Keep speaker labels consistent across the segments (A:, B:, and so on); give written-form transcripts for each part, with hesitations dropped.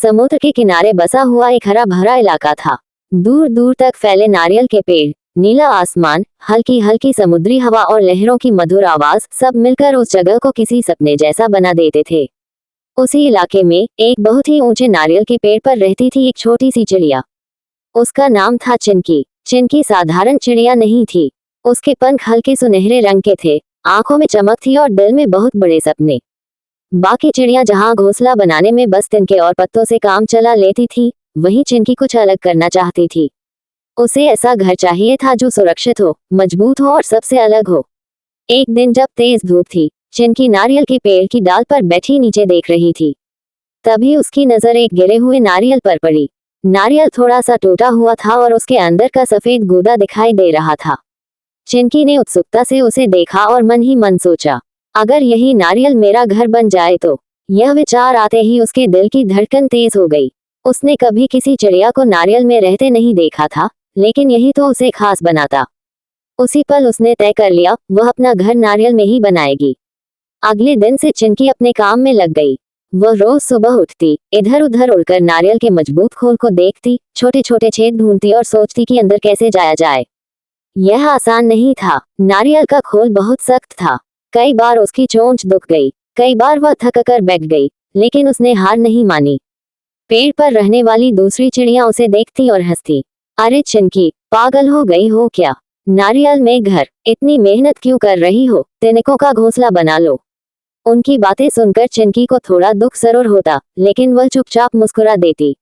A: समुद्र के किनारे बसा हुआ एक हरा भरा इलाका था। दूर दूर तक फैले नारियल के पेड़, नीला आसमान, हल्की हल्की समुद्री हवा और लहरों की मधुर आवाज सब मिलकर उस जगह को किसी सपने जैसा बना देते थे। उसी इलाके में एक बहुत ही ऊंचे नारियल के पेड़ पर रहती थी एक छोटी सी चिड़िया। उसका नाम था चिंकी। चिंकी साधारण चिड़िया नहीं थी। उसके पंख हल्के सुनहरे रंग के थे, आंखों में चमक थी और दिल में बहुत बड़े सपने। बाकी चिड़िया जहां घोंसला बनाने में बस तिनके और पत्तों से काम चला लेती थी, वहीं चिंकी कुछ अलग करना चाहती थी। उसे ऐसा घर चाहिए था जो सुरक्षित हो, मजबूत हो और सबसे अलग हो। एक दिन जब तेज धूप थी, चिंकी नारियल के पेड़ की डाल पर बैठी नीचे देख रही थी। तभी उसकी नजर एक गिरे हुए नारियल पर पड़ी। नारियल थोड़ा सा टूटा हुआ था और उसके अंदर का सफेद गूदा दिखाई दे रहा था। चिंकी ने उत्सुकता से उसे देखा और मन ही मन सोचा, अगर यही नारियल मेरा घर बन जाए तो। यह विचार आते ही उसके दिल की धड़कन तेज हो गई। उसने कभी किसी चिड़िया को नारियल में रहते नहीं देखा था, लेकिन यही तो उसे खास बनाता। उसी पल उसने तय कर लिया, वह अपना घर नारियल में ही बनाएगी। अगले दिन से चिंकी अपने काम में लग गई। वह रोज सुबह उठती, इधर उधर उड़कर नारियल के मजबूत खोल को देखती, छोटे छोटे छेद ढूंढती और सोचती कि अंदर कैसे जाया जाए। यह आसान नहीं था। नारियल का खोल बहुत सख्त था। कई बार उसकी चोंच दुख गई, कई बार वह थक कर बैठ गई, लेकिन उसने हार नहीं मानी। पेड़ पर रहने वाली दूसरी चिड़िया उसे देखती और हंसती, अरे चिंकी, पागल हो गई हो क्या? नारियल में घर, इतनी मेहनत क्यों कर रही हो? तिनकों का घोंसला बना लो। उनकी बातें सुनकर चिंकी को थोड़ा दुख जरूर होता, लेकिन वह चुपचाप मुस्कुरा देती।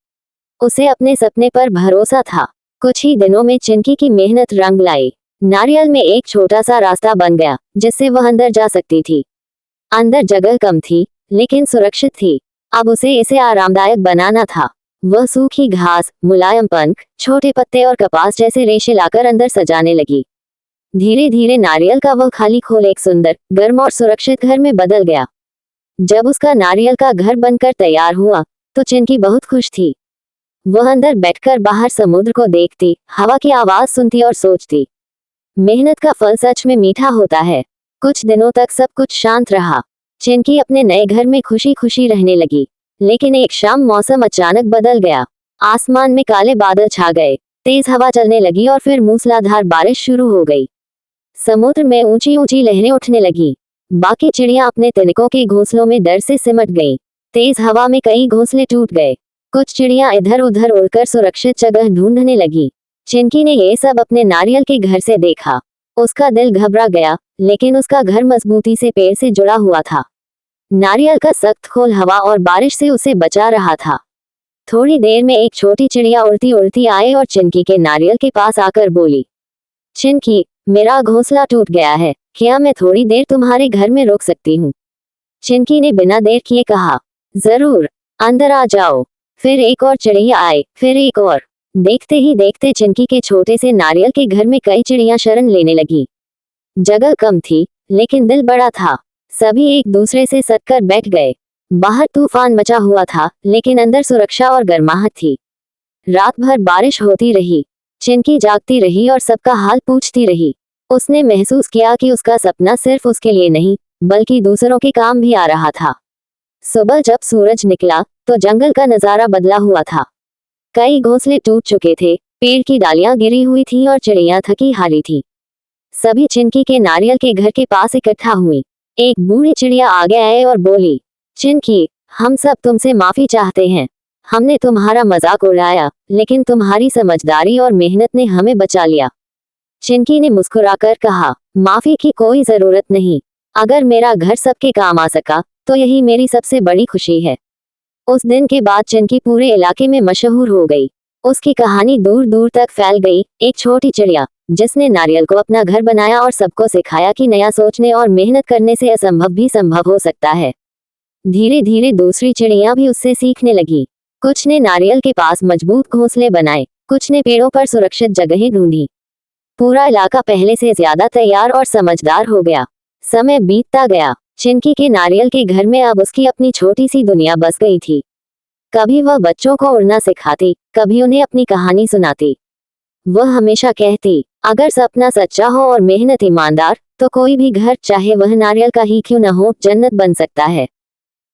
A: उसे अपने सपने पर भरोसा था। कुछ ही दिनों में चिंकी की मेहनत रंग लाई। नारियल में एक छोटा सा रास्ता बन गया, जिससे वह अंदर जा सकती थी। अंदर जगह कम थी, लेकिन सुरक्षित थी। अब उसे इसे आरामदायक बनाना था। वह सूखी घास, मुलायम पंख, छोटे पत्ते और कपास जैसे रेशे लाकर अंदर सजाने लगी। धीरे धीरे नारियल का वह खाली खोल एक सुंदर, गर्म और सुरक्षित घर में बदल गया। जब उसका नारियल का घर बनकर तैयार हुआ, तो चिंकी बहुत खुश थी। वह अंदर बैठकर बाहर समुद्र को देखती, हवा की आवाज सुनती और सोचती, मेहनत का फल सच में मीठा होता है। कुछ दिनों तक सब कुछ शांत रहा। चिंकी अपने नए घर में खुशी खुशी रहने लगी। लेकिन एक शाम मौसम अचानक बदल गया। आसमान में काले बादल छा गए, तेज हवा चलने लगी और फिर मूसलाधार बारिश शुरू हो गई। समुद्र में ऊंची ऊंची लहरें उठने लगी। बाकी चिड़िया अपने तिनकों के घोंसलों में डर से सिमट गईं। तेज हवा में कई घोंसले टूट गए। कुछ चिड़िया इधर उधर उड़कर सुरक्षित जगह ढूंढने लगी। चिंकी ने ये सब अपने नारियल के घर से देखा। उसका दिल घबरा गया, लेकिन उसका घर मजबूती से पेड़ से जुड़ा हुआ था। नारियल का सख्त खोल हवा और बारिश से उसे बचा रहा था। थोड़ी देर में एक छोटी चिड़िया उड़ती उड़ती आई और चिंकी के नारियल के पास आकर बोली, चिंकी, मेरा घोंसला टूट गया है, क्या मैं थोड़ी देर तुम्हारे घर में रुक सकती हूँ? चिंकी ने बिना देर किए कहा, जरूर, अंदर आ जाओ। फिर एक और चिड़िया आई, फिर एक और। देखते ही देखते चिंकी के छोटे से नारियल के घर में कई चिड़िया शरण लेने लगी। जगह कम थी, लेकिन दिल बड़ा था। सभी एक दूसरे से सटकर बैठ गए। बाहर तूफान मचा हुआ था, लेकिन अंदर सुरक्षा और गर्माहट थी। रात भर बारिश होती रही। चिंकी जागती रही और सबका हाल पूछती रही। उसने महसूस किया कि उसका सपना सिर्फ उसके लिए नहीं, बल्कि दूसरों के काम भी आ रहा था। सुबह जब सूरज निकला, तो जंगल का नजारा बदला हुआ था। कई घोंसले टूट चुके थे, पेड़ की डालियां गिरी हुई थीं और चिड़िया थकी हारी थी। सभी चिंकी के नारियल के घर के पास इकट्ठा हुई। एक बूढ़ी चिड़िया आगे आई और बोली, चिंकी, हम सब तुमसे माफी चाहते हैं। हमने तुम्हारा मजाक उड़ाया, लेकिन तुम्हारी समझदारी और मेहनत ने हमें बचा लिया। चिंकी ने मुस्कुराकर कहा, माफी की कोई जरूरत नहीं। अगर मेरा घर सबके काम आ सका, तो यही मेरी सबसे बड़ी खुशी है। उस दिन के बाद चिंकी पूरे इलाके में मशहूर हो गई। उसकी कहानी दूर दूर तक फैल गई। एक छोटी चिड़िया, जिसने नारियल को अपना घर बनाया और सबको सिखाया कि नया सोचने और मेहनत करने से असंभव भी संभव हो सकता है। धीरे धीरे दूसरी चिड़िया भी उससे सीखने लगी। कुछ ने नारियल के पास मजबूत घोंसले बनाए, कुछ ने पेड़ों पर सुरक्षित जगहें ढूंढी। पूरा इलाका पहले से ज्यादा तैयार और समझदार हो गया। समय बीतता गया। चिंकी के नारियल के घर में अब उसकी अपनी छोटी सी दुनिया बस गई थी। कभी वह बच्चों को उड़ना सिखाती, कभी उन्हें अपनी कहानी सुनाती। वह हमेशा कहती, अगर सपना सच्चा हो और मेहनत ईमानदार, तो कोई भी घर, चाहे वह नारियल का ही क्यों न हो, जन्नत बन सकता है।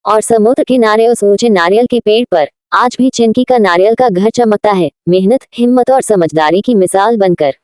A: और समुद्र किनारे उस ऊंचे नारियल के पेड़ पर आज भी चिंकी का नारियल का घर चमकता है, मेहनत, हिम्मत और समझदारी की मिसाल बनकर।